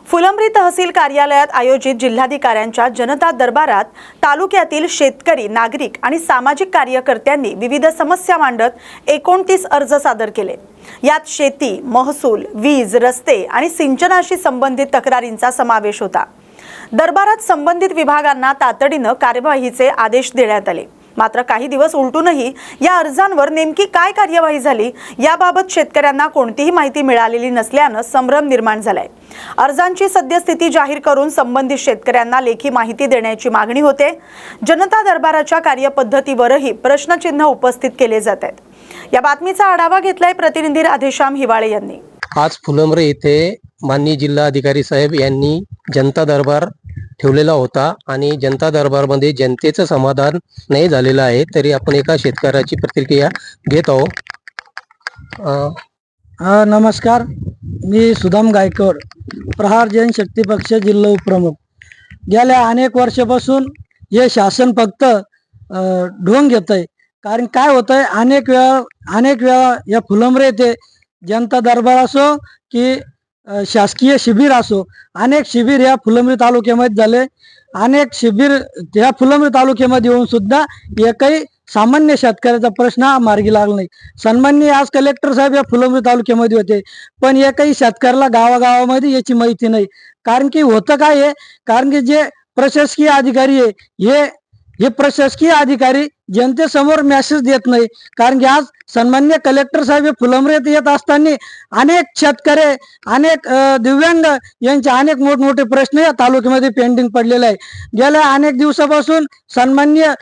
फुलंब्री तहसील कार्यालयात आयोजित जिल्हाधिकाऱ्यांच्या जनता दरबारात तालुक्यातील शेतकरी, नागरिक आणि सामाजिक कार्यकर्त्यांनी विविध समस्या मांडत 29 अर्ज सादर केले। यात शेती, महसूल, वीज, रस्ते आणि सिंचनाशी संबंधित तक्रारींचा समावेश होता। दरबारात संबंधित विभागांना तातडीने कार्यवाहीचे आदेश देण्यात आले। मात्र काही दिवस उलटूनही या अर्जांवर नेमकी काय कार्यवाही झाली याबाबत शेतकऱ्यांना कोणतीही माहिती मिळालेली नसल्याने संभ्रम निर्माण झालाय। अर्जांची सद्यस्थिती जाहीर करून संबंधित शेतकऱ्यांना लेखी माहिती देण्याची मागणी होते। जनता दरबाराच्या कार्यपद्धतीवरही प्रश्नचिन्ह उपस्थित केले जात आहेत। या बातमीचा आढावा घेतलाय प्रतिनिधी राधेश्याम हिवाळे यांनी। आज फुलंब्री येथे माननीय जिल्हाधिकारी साहेब यांनी जनता दरबार ठेवलेला होता आणि जनता दरबारमध्ये जनतेचं समाधान नाही झालेलं आहे। तरी आपण एका शेतकऱ्याची प्रतिक्रिया घेत आहोत। नमस्कार, मी सुदाम गायकवाड, प्रहार जनशक्ती पक्ष जिल्हा उपप्रमुख। गेल्या अनेक वर्षापासून हे शासन फक्त ढोंग घेतंय। कारण काय होतंय, अनेक वेळा या फुलंब्री येथे जनता दरबार असो की शासकीय शिबिर असो, अनेक शिबिर या फुलंब्री तालुक्यामध्ये झाले। अनेक शिबिर या फुलंब्री तालुक्यामध्ये येऊन सुद्धा एकही सामान्य शेतकऱ्याचा प्रश्न हा मार्गी लागला नाही। सन्माननीय आज कलेक्टर साहेब या फुलंब्री तालुक्यामध्ये होते, पण एकही शेतकऱ्याला गावागावामध्ये याची माहिती नाही। कारण की होतं काय आहे, कारण की जे प्रशासकीय अधिकारी आहे हे प्रशासकीय अधिकारी जनतेसमोर मेसेज देत नाही। कारण की आज सन्माननीय कलेक्टर साहेब हे फुलंब्री येत असताना अनेक शेतकरी, अनेक दिव्यांग यांचे अनेक मोठमोठे प्रश्न या तालुक्यामध्ये पेंडिंग पडलेले आहे। गेल्या अनेक दिवसापासून सन्माननीय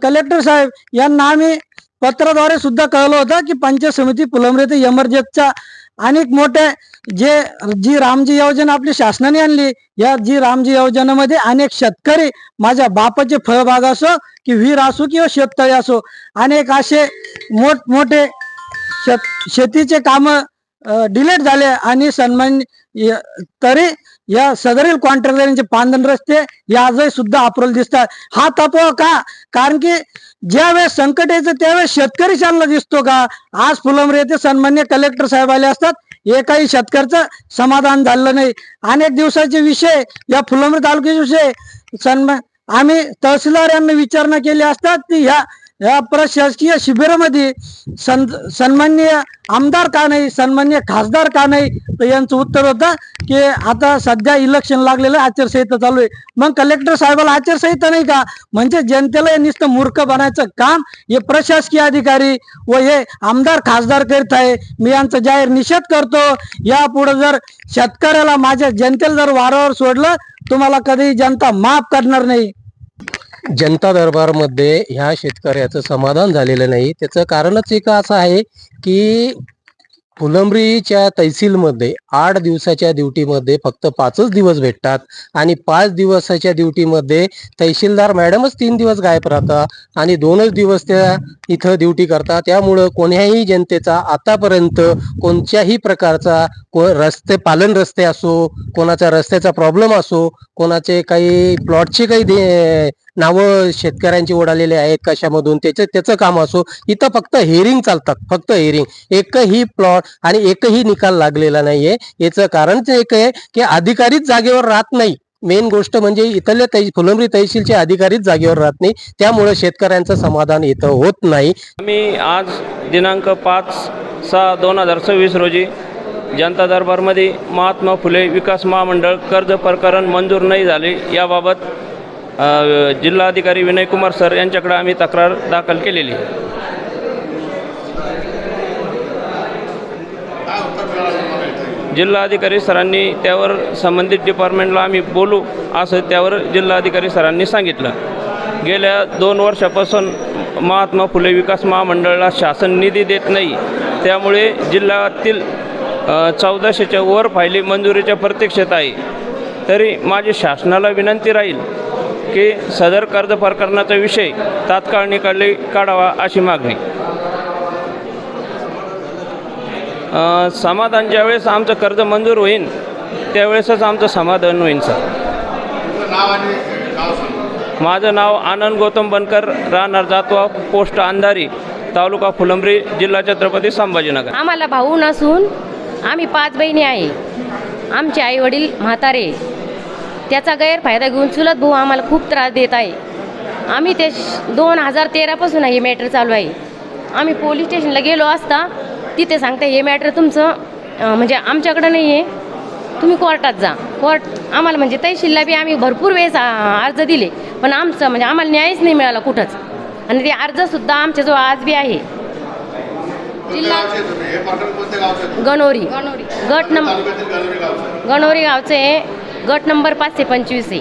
कलेक्टर साहेब यांना आम्ही पत्राद्वारे सुद्धा कळवलं होतं की पंचायत समिती फुलंब्री येथे एमर्जन्सीचा अनेक मोठे जी रामजी योजना आपली शासनाने आणली, या जी रामजी योजनेमध्ये अनेक शेतकरी, माझ्या बापाचे फळबाग असो की विहीर असो किंवा शेततळे असो, अनेक असे मोठमोठे शेतीचे काम डिलीट झाले आणि सन्मान्य तरी या सदरील कॉन्ट्रॅक्टरांचे पांधन रस्ते या आजही सुद्धा अप्रूव्हल दिसतात। हा तत्व का? कारण की ज्यावेळेस संकट यायचं त्यावेळेस शेतकरी चांगला दिसतो का? आज फुलंब्री येथे सन्मान्य कलेक्टर साहेब आले असतात, एकही शेतकऱ्याचं समाधान झालं नाही। अनेक दिवसाचे विषय या फुलंब्री तालुक्याचे विषय आम्ही तहसीलदार यांना विचारणा केली असतात की या प्रशासकीय शिबिरामध्ये सन्माननीय आमदार का नाही, सन्माननीय खासदार का नाही? तर यांचं उत्तर होतं की आता सध्या इलेक्शन लागलेलं, आचारसंहिता चालू आहे। मग कलेक्टर साहेबाला आचारसंहिता नाही का? म्हणजे जनतेला नुसतं मूर्ख बनायचं काम हे प्रशासकीय अधिकारी व हे आमदार खासदार करीत आहे। मी यांचा जाहीर निषेध करतो। यापुढे जर शेतकऱ्याला, माझ्या जनतेला जर वारावर सोडलं, तुम्हाला कधी जनता माफ करणार नाही। जनता दरबारमध्ये ह्या शेतकऱ्याचं समाधान झालेलं नाही। त्याचं कारणच एक असं आहे की फुलंब्रीच्या तहसीलमध्ये 8 दिवसाच्या ड्युटीमध्ये फक्त 5च दिवस भेटतात आणि 5 दिवसाच्या ड्युटीमध्ये तहसीलदार मॅडमच 3 दिवस गायब राहतात आणि 2च दिवस त्या इथं ड्युटी करतात। त्यामुळं कोण्याही जनतेचा आतापर्यंत कोणत्याही प्रकारचा पालन रस्ते असो, कोणाचा रस्त्याचा प्रॉब्लेम असो, कोणाचे काही प्लॉटचे काही नावं शेतकऱ्यांची उडालेले आहेत कशामधून, त्याचं काम असो, इथं फक्त हेरिंग चालतात, फक्त हेरिंग। एकही प्लॉट आणि एकही निकाल लागलेला नाहीये। याचं कारण एक आहे की अधिकारीच जागेवर राहत नाही। मेन गोष्ट म्हणजे इथले फुलंब्री तहसीलचे अधिकारीच जागेवर राहत नाही, त्यामुळे शेतकऱ्यांचं समाधान इथं होत नाही। आम्ही आज दिनांक 5/6/2026 रोजी जनता दरबारमध्ये महात्मा फुले विकास महामंडळ कर्ज प्रकरण मंजूर नाही झाले याबाबत जिल्हाधिकारी विनय कुमार सर यांच्याकडे आम्ही तक्रार दाखल केलेली आहे। जिल्हाधिकारी सरांनी त्यावर संबंधित डिपार्टमेंटला आम्ही बोलू असं त्यावर जिल्हाधिकारी सरांनी सांगितलं। गेल्या 2 वर्षापासून महात्मा फुले विकास महामंडळाला शासन निधी देत नाही, त्यामुळे जिल्ह्यातील 1400च्या वर फायली मंजुरीच्या प्रतीक्षेत आहे। तरी माझी शासनाला विनंती राहील की सदर कर्ज प्रकरणाचा विषय तात्काळ निकाली काढावा अशी मागणी। समाधान ज्यावेळेस आमचं कर्ज मंजूर होईल त्यावेळेसच आमचं समाधान होईल सर। माझं नाव आनंद गौतम बनकर, राहणार जातवा, पोस्ट अंधारी, तालुका फुलंब्री, जिल्हा छत्रपती संभाजीनगर। आम्हाला भाऊ नसून आम्ही 5 बहिणी आहे। आमचे आईवडील म्हातारे, त्याचा गैरफायदा घेऊन चुलत भाऊ आम्हाला खूप त्रास देत आहे. आम्ही ते 2013 पासून हे मॅटर चालू आहे. आम्ही पोलीस स्टेशनला गेलो असता तिथे सांगता हे मॅटर तुमचं म्हणजे आमच्याकडं नाही आहे, तुम्ही कोर्टात जा. कोर्ट आम्हाला म्हणजे तहसीलला बी आम्ही भरपूर वेळेस अर्ज दिले, पण आमचं म्हणजे आम्हाला न्यायच नाही मिळाला कुठंच. आणि ते अर्जसुद्धा आमच्याजवळ आज बी आहे. जिल्हा गणोरी गणोरी गावचे गट नंबर 525 आहे.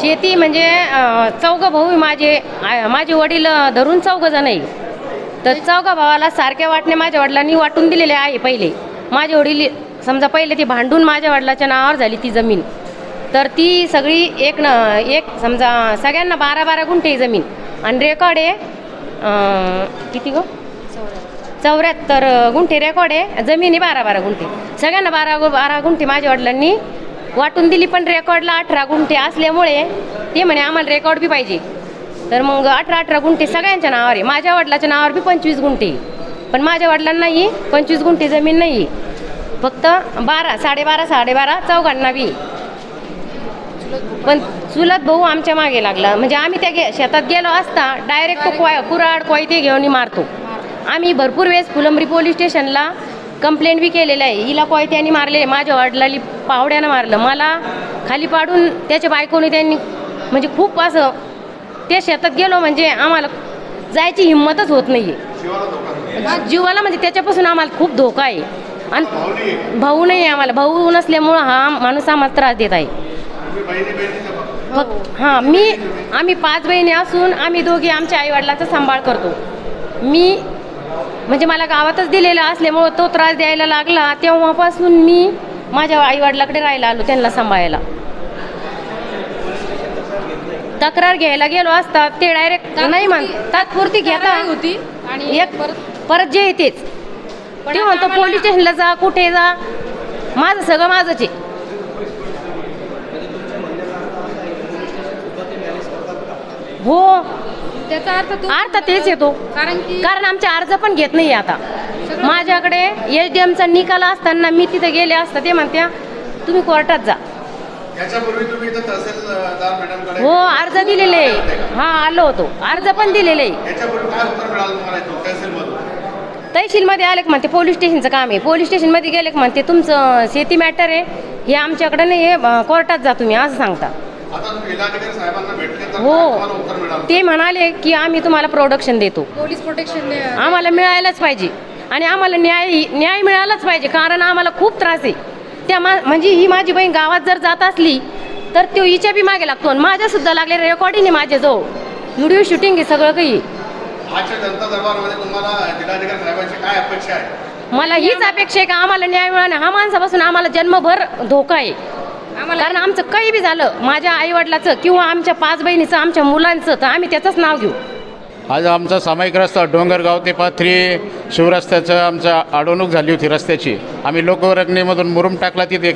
शेती म्हणजे चौघं भाऊ माझे वडील धरून 4 जण आहे. तर 4 भावाला सारख्या वाटणे माझ्या वडिलांनी वाटून दिलेले आहे. पहिले माझे वडील समजा पहिले ती भांडून माझ्या वडिलाच्या नावावर झाली ती जमीन. तर ती सगळी एक समजा सगळ्यांना 12-12 गुंठे जमीन आणि रेकॉर्ड आहे किती गो 74 गुंठे रेकॉर्ड आहे. जमीन आहे 12-12 गुंठे. सगळ्यांना 12 गुंठे माझ्या वडिलांनी वाटून दिली, पण रेकॉर्डला 18 गुंठे असल्यामुळे ते म्हणे आम्हाला रेकॉर्ड बी पाहिजे. तर मग 18 गुंठे सगळ्यांच्या नावावर आहे. माझ्या वडिलाच्या नावावर बी 25 गुंठे, पण माझ्या वडिलांनाही 25 गुंठे जमीन नाही, फक्त 12 चौघांना बी. पण चुलत भाऊ आमच्या मागे लागला. म्हणजे आम्ही त्या शेतात गेलो असता डायरेक्ट तो कुऱ्हाड कोयते घेऊन मारतो. आम्ही भरपूर वेळेस फुलंब्री पोलीस स्टेशनला कंप्लेंट बी केलेलं आहे. हिला कोयत्याने मारले, माझ्या वडिलांनी पावड्यानं मारलं, मला खाली पाडून त्याच्या बायकोने त्यांनी म्हणजे खूप असं त्या शेतात गेलो म्हणजे आम्हाला जायची हिंमतच होत नाही आहे. जीवाला म्हणजे त्याच्यापासून आम्हाला खूप धोका आहे. आणि भाऊ नाही आहे आम्हाला. भाऊ नसल्यामुळं हा माणूस आम्हाला त्रास देत आहे. आम्ही 5 बहिणी असून आम्ही दोघी आमच्या आईवडिलांचा सांभाळ करतो. मी म्हणजे मला गावातच दिलेला असल्यामुळं तो त्रास द्यायला लागला, तेव्हापासून मी माझ्या आईवडिलाकडे राहायला आलो त्यांना सांभाळायला. तक्रार घ्यायला गेलो असता ते डायरेक्ट नाही म्हणतात, तात्पुरती घेता होती आणि एक परत जे येतेच ते म्हणतो पोलीस स्टेशनला जा, कुठे जा, माझं सगळं माझंच आहे. हो, त्याचा अर्थ तेच येतो, कारण आमचे अर्ज पण घेत नाही आता. माझ्याकडे SDMचा निकाल असताना मी तिथे गेले असता ते म्हणत्या तुम्ही कोर्टात जा. हो, अर्ज दिलेले आहे. आलो होतो, अर्ज पण दिलेले आहे. तहसीलमध्ये आले की म्हणते पोलीस स्टेशनचं काम आहे. पोलीस स्टेशनमध्ये गेले की म्हणते तुमचं शेती मॅटर आहे, हे आमच्याकडे नाही आहे, कोर्टात जा तुम्ही, असं सांगता. हो, ते म्हणाले की आम्ही तुम्हाला प्रोटेक्शन देतो. पोलीस प्रोटेक्शन आम्हाला मिळायलाच पाहिजे आणि आम्हाला न्याय मिळालाच पाहिजे, कारण आम्हाला खूप त्रास आहे. म्हणजे ही माझी बहीण गावात जर जात असली तर तो हिच्या बी मागे लागतो. आणि माझ्यासुद्धा लागले रेकॉर्डिंग आहे माझ्याजवळ, व्हिडिओ शूटिंग आहे, सगळं काही. मला हीच अपेक्षा आहे का आम्हाला न्याय मिळाला. हा माणसापासून आम्हाला जन्मभर धोका आहे. कारण आमचं काही बी झालं, माझ्या आईवडिलाचं किंवा आमच्या 5 बहिणीचं, आमच्या मुलांचं, तर आम्ही त्याचंच नाव घेऊ. आज आमचा सामायिक रस्ता डोंगरगाव ते पाथरी शिवरस्त्याचं आमचं अडवणूक झाली होती रस्त्याची. आम्ही लोकवर्गणीमधून मुरुम टाकला. तिथे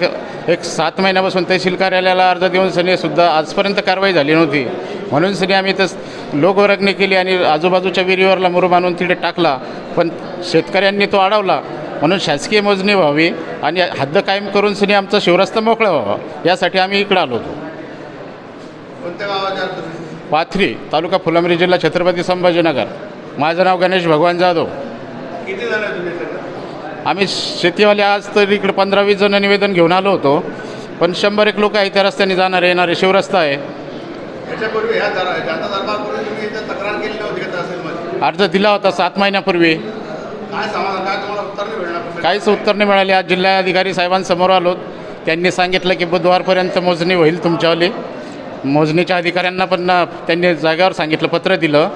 एक 7 महिन्यापासून तहसील कार्यालयाला अर्ज देऊन सुद्धा आजपर्यंत कारवाई झाली नव्हती. म्हणून आम्ही तर लोकवर्गणी केली आणि आजूबाजूच्या विहिरीवरला मुरुम आणून तिथे टाकला, पण शेतकऱ्यांनी तो अडवला. म्हणून शासकीय मोजणी व्हावी आणि हद्द कायम करून आमचा शिवरस्ता मोकळा व्हावा, यासाठी आम्ही इकडं आलो होतो. पाथरी, तालुका फुलंब्री, जिल्हा छत्रपती संभाजीनगर. माझं नाव गणेश भगवान जाधव. आम्ही शेतीवाले आज तर इकडे 15-20 जण निवेदन घेऊन आलो होतो, पण 100-1 लोक आहे त्या रस्त्याने जाणारे येणारे. शिवरस्ता आहे. अर्ज दिला होता 7 महिन्यापूर्वी, काहीच उत्तर नाही मिळाले. आज जिल्हाधिकारी साहेबांसमोर आलो, त्यांनी सांगितलं की बुधवारपर्यंत मोजणी होईल तुमच्यावाली. मोजणीच्या अधिकाऱ्यांना पण त्यांनी जागेवर सांगितलं, पत्र दिलं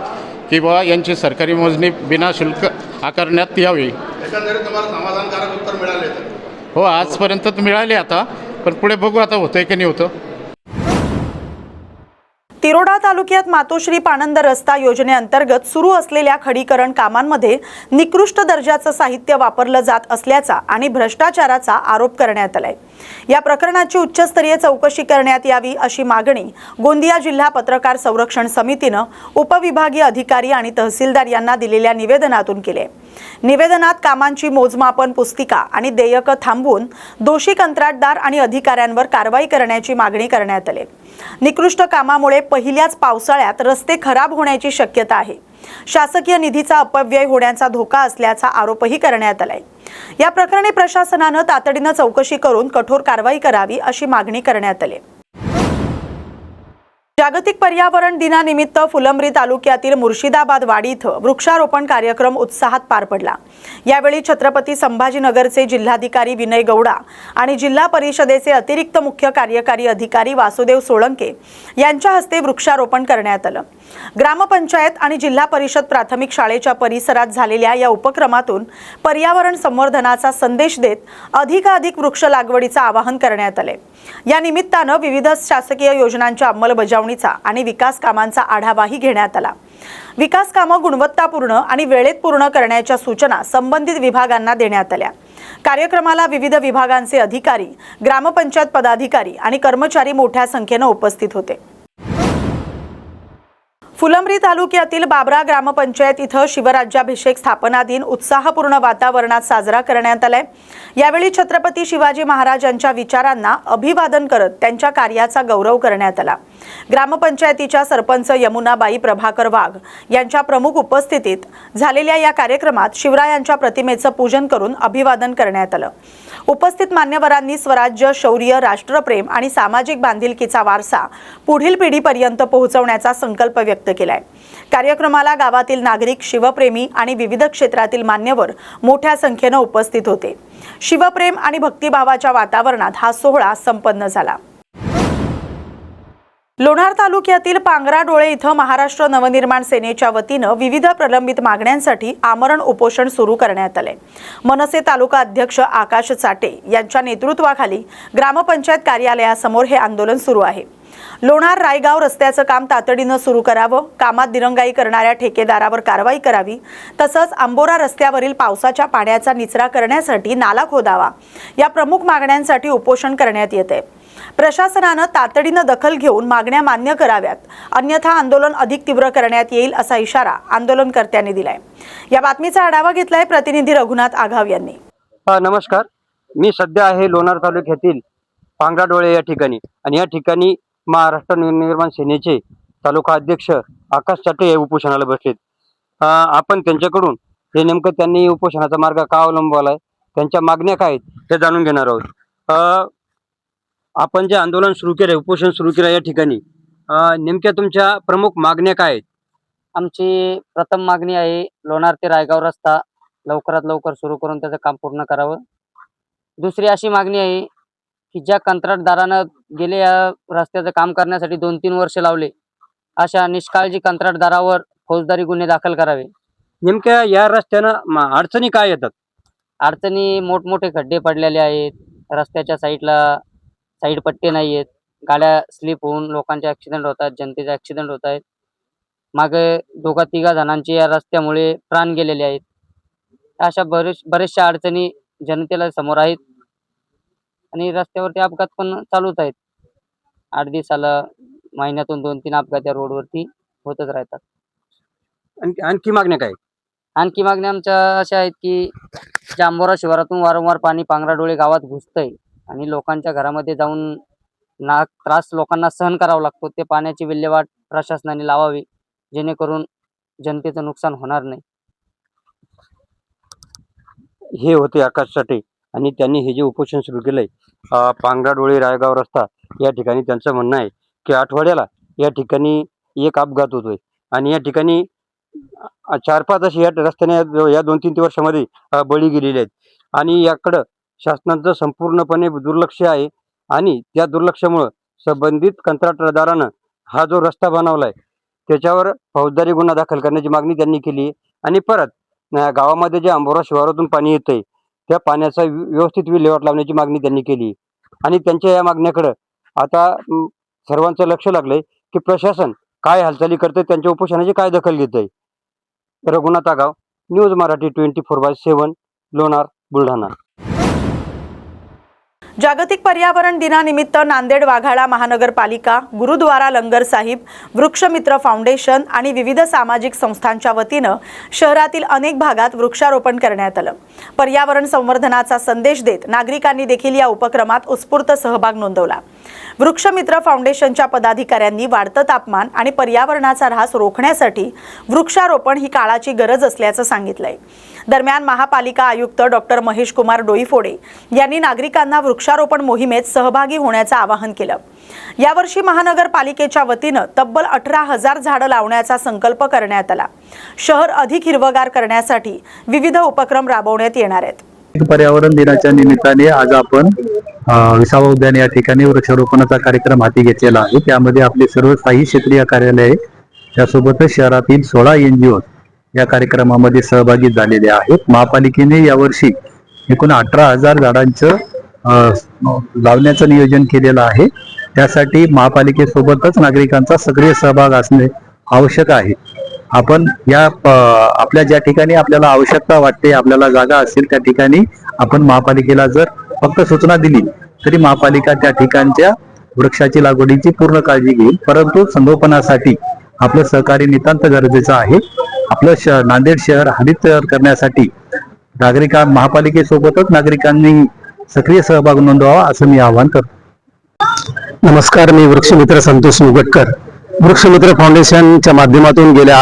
की बाबा यांची सरकारी मोजणी बिनाशुल्क आकारण्यात यावी. हो, आजपर्यंत मिळाले आता, पण पुढे बघू आता होतंय की नाही होतं. तिरोडा तालुक्यात मातोश्री पाणंद रस्ता योजनेअंतर्गत सुरू असलेल्या खडीकरण कामांमध्ये निकृष्ट दर्जाचं साहित्य वापरलं जात असल्याचा आणि भ्रष्टाचाराचा आरोप करण्यात आलाय. या प्रकरणाची उच्चस्तरीय चौकशी करण्यात यावी अशी मागणी गोंदिया जिल्हा पत्रकार संरक्षण समितीनं उपविभागीय अधिकारी आणि तहसीलदार यांना दिलेल्या निवेदनातून केली आहे. निवेदनात कामांची मोजमापन पुस्तिका आणि देयकं थांबवून दोषी कंत्राटदार आणि अधिकाऱ्यांवर कारवाई करण्याची मागणी करण्यात आली। निकृष्ट कामामुळे पहिल्याच पावसाळ्यात रस्ते खराब होण्याची शक्यता आहे। शासकीय निधीचा अपव्यय होण्याचा धोका असल्याचा आरोपही करण्यात आलाय। या प्रकरणी प्रशासनानं तातडीनं चौकशी करून कठोर कारवाई करावी अशी मागणी करण्यात आली। जागतिक पर्यावरण दिनानिमित्त फुलंब्री तालुक्यातील मुर्शिदाबाद वाडी इथं वृक्षारोपण कार्यक्रम उत्साहात पार पडला। यावेळी छत्रपती संभाजीनगरचे जिल्हाधिकारी विनय गौडा आणि जिल्हा परिषदेचे अतिरिक्त मुख्य कार्यकारी अधिकारी वासुदेव सोळंके यांच्या हस्ते वृक्षारोपण करण्यात आलं। ग्रामपंचायत आणि जिल्हा परिषद प्राथमिक शाळेच्या परिसरात झालेल्या या उपक्रमातून पर्यावरण संवर्धनाचा संदेश देत अधिकाधिक वृक्ष लागवडीचं आवाहन करण्यात आले। या निमित्तानं विविध शासकीय योजनांच्या अंमलबजावणीचा आणि विकास कामांचा आढावाही घेण्यात आला। विकास कामं गुणवत्तापूर्ण आणि वेळेत पूर्ण करण्याच्या सूचना संबंधित विभागांना देण्यात आल्या। कार्यक्रमाला विविध विभागांचे अधिकारी, ग्रामपंचायत पदाधिकारी आणि कर्मचारी मोठ्या संख्येने उपस्थित होते। फुलंब्री तालुक्यातील बाबरा ग्रामपंचायत इथं शिवराज्याभिषेक स्थापना दिन उत्साहपूर्ण वातावरणात साजरा करण्यात आलाय। यावेळी छत्रपती शिवाजी महाराजांच्या विचारांना अभिवादन करत त्यांच्या कार्याचा गौरव करण्यात आला। ग्रामपंचायतीच्या सरपंच यमुनाबाई प्रभाकर वाघ यांच्या प्रमुख उपस्थितीत झालेल्या या कार्यक्रमात शिवरायांच्या प्रतिमेचं पूजन करून अभिवादन करण्यात आलं। उपस्थित मान्यवरांनी स्वराज्य, शौर्य, राष्ट्रप्रेम आणि सामाजिक बांधिलकीचा वारसा पुढील पिढीपर्यंत पोहोचवण्याचा संकल्प व्यक्त केलाय। कार्यक्रमाला गावातील नागरिक, शिवप्रेमी आणि विविध क्षेत्रातील मान्यवर मोठ्या संख्येने उपस्थित होते। शिवप्रेम आणि भक्तिभावाच्या वातावरणात हा सोहळा संपन्न झाला। लोणार तालुक्यातील पांगराडोळे इथं महाराष्ट्र नवनिर्माण सेनेच्या वतीनं विविध प्रलंबित मागण्यांसाठी आमरण उपोषण सुरू करण्यात आले। मनसे तालुका अध्यक्ष आकाश चाटे यांच्या नेतृत्वाखाली ग्रामपंचायत कार्यालयासमोर हे आंदोलन सुरू आहे। लोणार रायगाव रस्त्याचं काम तातडीनं सुरू करावं, कामात दिरंगाई करणाऱ्या ठेकेदारावर कारवाई करावी, तसंच आंबोरा रस्त्यावरील पावसाच्या पाण्याचा निचरा करण्यासाठी नाला खोदावा, या प्रमुख मागण्यांसाठी उपोषण करण्यात येते। प्रशासनानं तातडीनं दखल घेऊन मागण्या मान्य कराव्यात, अन्यथा आंदोलन अधिक तीव्र करण्यात येईल असा इशारा आंदोलनकर्त्यांनी दिलाय। या बातमीचा आढावा घेतलाय प्रतिनिधी रघुनाथ आघाव यांनी। नमस्कार, मी सध्या आहे लोणार तालुक्यातील पांगराडोळे या ठिकाणी आणि या ठिकाणी महाराष्ट्र नवनिर्माण सेनेचे तालुका अध्यक्ष आकाश चाटे हे उपोषणाला बसलेत। आपण त्यांच्याकडून हे नेमकं त्यांनी उपोषणाचा मार्ग का अवलंबवलाय, त्यांच्या मागण्या काय आहेत हे जाणून घेणार आहोत। आपण जे आंदोलन सुरू केले, उपोषण सुरू केलं या ठिकाणी, नेमक्या तुमच्या प्रमुख मागण्या काय आहेत? आमची प्रथम मागणी आहे लोणार ते रायगाव रस्ता लवकरात लवकर सुरू करून त्याचं काम पूर्ण करावं। दुसरी अशी मागणी आहे की ज्या कंत्राटदारानं गेले या रस्त्याचं काम करण्यासाठी 2-3 वर्ष लावले, अशा निष्काळजी कंत्राटदारावर फौजदारी गुन्हे दाखल करावे। नेमक्या या रस्त्यानं अडचणी काय येतात? अडचणी मोठमोठे खड्डे पडलेले आहेत, रस्त्याच्या साईडला साईड पट्टे नाही आहेत, गाड्या स्लिप होऊन लोकांचे ॲक्सिडेंट होतात, जनतेचे ॲक्सिडेंट होत आहेत। मागे 2-3 जणांचे या रस्त्यामुळे प्राण गेलेले आहेत। अशा बऱ्याचशा अडचणी जनतेला समोर आहेत आणि रस्त्यावरती अपघात पण चालूच आहेत। 8 दिवसाला महिन्यातून 2-3 अपघात या रोडवरती होतच राहतात। आणखी मागण्या काय? आणखी मागण्या आमच्या अशा आहेत की जांभोरा शिवारातून वारंवार पाणी पांगराडोळे गावात घुसतंय आणि लोकांच्या घरामध्ये जाऊन त्रास लोकांना सहन करावा लागतो। ते पाण्याची विल्हेवाट प्रशासनाने लावावी, जेणेकरून जनतेचं नुकसान होणार नाही। हे होते आकाश चाटे आणि त्यांनी हे जे उपोषण सुरू केलंय पांगराडोळे रायगाव रस्ता या ठिकाणी, त्यांचं म्हणणं आहे की आठवड्याला या ठिकाणी एक अपघात होतोय आणि या ठिकाणी 4-5 अशी या रस्त्याने या 2-3 वर्षामध्ये बळी गेलेले आहेत आणि याकडं शासनाचं संपूर्णपणे दुर्लक्ष आहे आणि त्या दुर्लक्षामुळं संबंधित कंत्राटदारानं हा जो रस्ता बनवलाय त्याच्यावर फौजदारी गुन्हा दाखल करण्याची मागणी त्यांनी केली आहे आणि परत गावामध्ये जे आंबोरा शिवारातून पाणी येतंय त्या पाण्याचा व्यवस्थित विल्हेवाट लावण्याची मागणी त्यांनी केली आणि त्यांच्या या मागण्याकडं आता सर्वांचं लक्ष लागलंय की प्रशासन काय हालचाली करतंय, त्यांच्या उपोषणाची काय दखल घेतंय। रघुनाथ आगाव, न्यूज मराठी 24/7, लोणार, बुलढाणा। जागतिक पर्यावरण दिनानिमित्त नांदेड वाघाळा महानगरपालिका, गुरुद्वारा लंगर साहिब, वृक्षमित्र फाउंडेशन आणि विविध सामाजिक संस्थांच्या वतीनं शहरातील अनेक भागात वृक्षारोपण करण्यात आलं। पर्यावरण संवर्धनाचा संदेश देत नागरिकांनी देखील या उपक्रमात उत्स्फूर्त सहभाग नोंदवला। वृक्षमित्र फाउंडेशनच्या पदाधिकाऱ्यांनी वाढतं तापमान आणि पर्यावरणाचा ऱ्हास रोखण्यासाठी वृक्षारोपण ही काळाची गरज असल्याचं सांगितलंय। दरम्यान महापालिका आयुक्त डॉक्टर महेश कुमार डोईफोडे यांनी नागरिकांना वृक्षारोपण मोहिमेत सहभागी होण्याचं आवाहन केलं। यावर्षी महानगरपालिकेच्या वतीनं तब्बल 18,000 झाडं लावण्याचा संकल्प करण्यात आला। शहर अधिक हिरवगार करण्यासाठी विविध उपक्रम राबवण्यात येणार आहेत। पर्यावरण दिनाच्या निमित्ताने आज आपण विसावा उद्यान या ठिकाणी वृक्षारोपणाचा कार्यक्रम हाती घेतलेला आहे। त्यामध्ये आपले सर्व स्थायी क्षेत्रीय कार्यालय, त्यासोबतच शहरातील 16 NGO या कार्यक्रमामध्ये सहभागी झालेले आहेत। महापालिकेने यावर्षी एकूण 18,000 झाडांचं लावण्याचं नियोजन केलेलं आहे। त्यासाठी महापालिकेसोबतच नागरिकांचा सक्रिय सहभाग असणे आवश्यक आहे। आपण या आपल्या ज्या ठिकाणी आपल्याला आवश्यकता वाटते, आपल्याला जागा असेल त्या ठिकाणी आपण महापालिकेला जर फक्त सूचना दिली तरी महापालिका त्या ठिकाणच्या वृक्षाची लागवडीची पूर्ण काळजी घेईल। परंतु संगोपनासाठी आपलं सहकार्य नितांत गरजेचं आहे। आपलं नांदेड शहर हरित करण्यासाठी महापालिकेसोबतच नागरिकांनी सक्रिय सहभाग नोंदवावा असं मी आवाहन करतो। नमस्कार, मी वृक्षमित्र संतोष मुगटकर, वृक्षमित्र फाउंडेशनच्या माध्यमातून गेल्या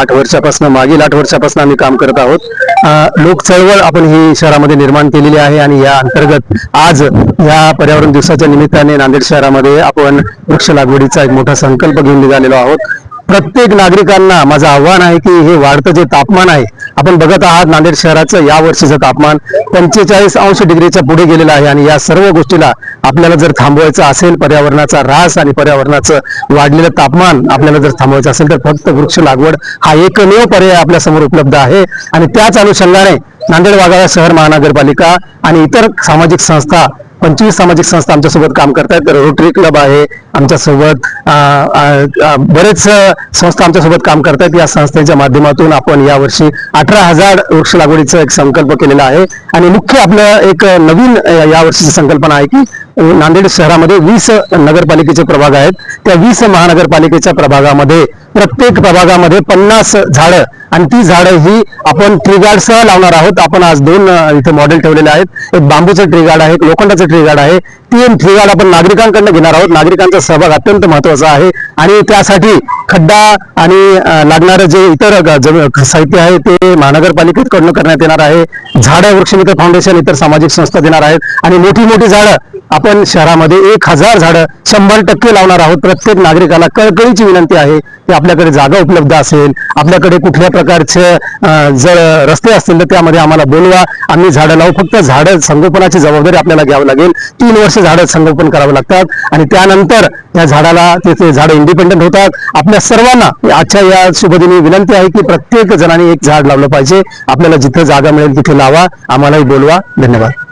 मागील 8 वर्षापासून आम्ही काम करत आहोत। लोक चळवळ आपण ही शहरामध्ये निर्माण केलेली आहे आणि या अंतर्गत आज या पर्यावरण दिवसाच्या निमित्ताने नांदेड शहरामध्ये आपण वृक्ष लागवडीचा एक मोठा संकल्प घेऊन निघालेलो आहोत। प्रत्येक नागरिकांना माझं आव्हान आहे की हे वाढतं जे तापमान आहे, आपण बघत आहात नांदेड शहराचं या वर्षीचं तापमान 45° पुढे गेलेलं आहे आणि या सर्व गोष्टीला आपल्याला जर थांबवायचं असेल, पर्यावरणाचा ऱ्हास आणि पर्यावरणाचं वाढलेलं तापमान आपल्याला जर थांबवायचं असेल तर फक्त वृक्ष लागवड हा एकमेव पर्याय आपल्या समोर उपलब्ध आहे। आणि त्याच अनुषंगाने नांदेड वाघाळा शहर महानगरपालिका आणि इतर सामाजिक संस्था 25 सामाजिक संस्था आमच्यासोबत काम करतात। रोटरी क्लब आहे आमच्यासोबत, बरेच संस्था आमच्यासोबत काम करतात। या संस्थेच्या माध्यमातून आपण यावर्षी 18,000 वृक्ष लागवडीचा एक संकल्प केलेला आहे आणि मुख्य आपलं एक नवीन यावर्षीची संकल्पना आहे की नांदेड शहरामध्ये 20 नगरपालिकेचे प्रभाग आहेत। त्या 20 महानगरपालिकेच्या प्रभागामध्ये प्रत्येक प्रभागामध्ये 50 झाडं आणि ती झाडं ही आपण ट्री गार्डसह लावणार आहोत। आपण आज 2 इथे मॉडेल ठेवलेले आहेत। एक बांबूचं ट्री गार्ड आहे, एक लोखंडाचं ट्री गार्ड आहे। 3 ट्री गार्ड आपण नागरिकांकडून घेणार आहोत। नागरिकांचा सहभाग अत्यंत महत्वाचा आहे आणि त्यासाठी खड्डा आणि लागणारं जे इतर साहित्य आहे ते महानगरपालिकेकडून करण्यात येणार आहे। झाडं वृक्षमित्र फाउंडेशन इतर सामाजिक संस्था देणार आहेत आणि मोठी मोठी झाडं आपण शहरामध्ये 1000 झाडं 100% लावणार आहोत। प्रत्येक नागरिकाला कळकळीची विनंती आहे की आपल्याकडे जागा उपलब्ध असेल, आपल्याकडे कुठल्या प्रकारचे जर रस्ते असतील तर त्यामध्ये आम्हाला बोलवा, आम्ही झाडं लावू। फक्त झाडं संगोपनाची जबाबदारी आपल्याला घ्यावी लागेल। 3 वर्ष झाडं संगोपन करावं लागतात आणि त्यानंतर त्या झाडाला ते झाडं इंडिपेंडंट होतात। आपल्या सर्वांना आजच्या या शुभदिनी विनंती आहे की प्रत्येक जणांनी एक झाड लावलं पाहिजे। आपल्याला जिथे जागा मिळेल तिथे लावा, आम्हालाही बोलवा। धन्यवाद।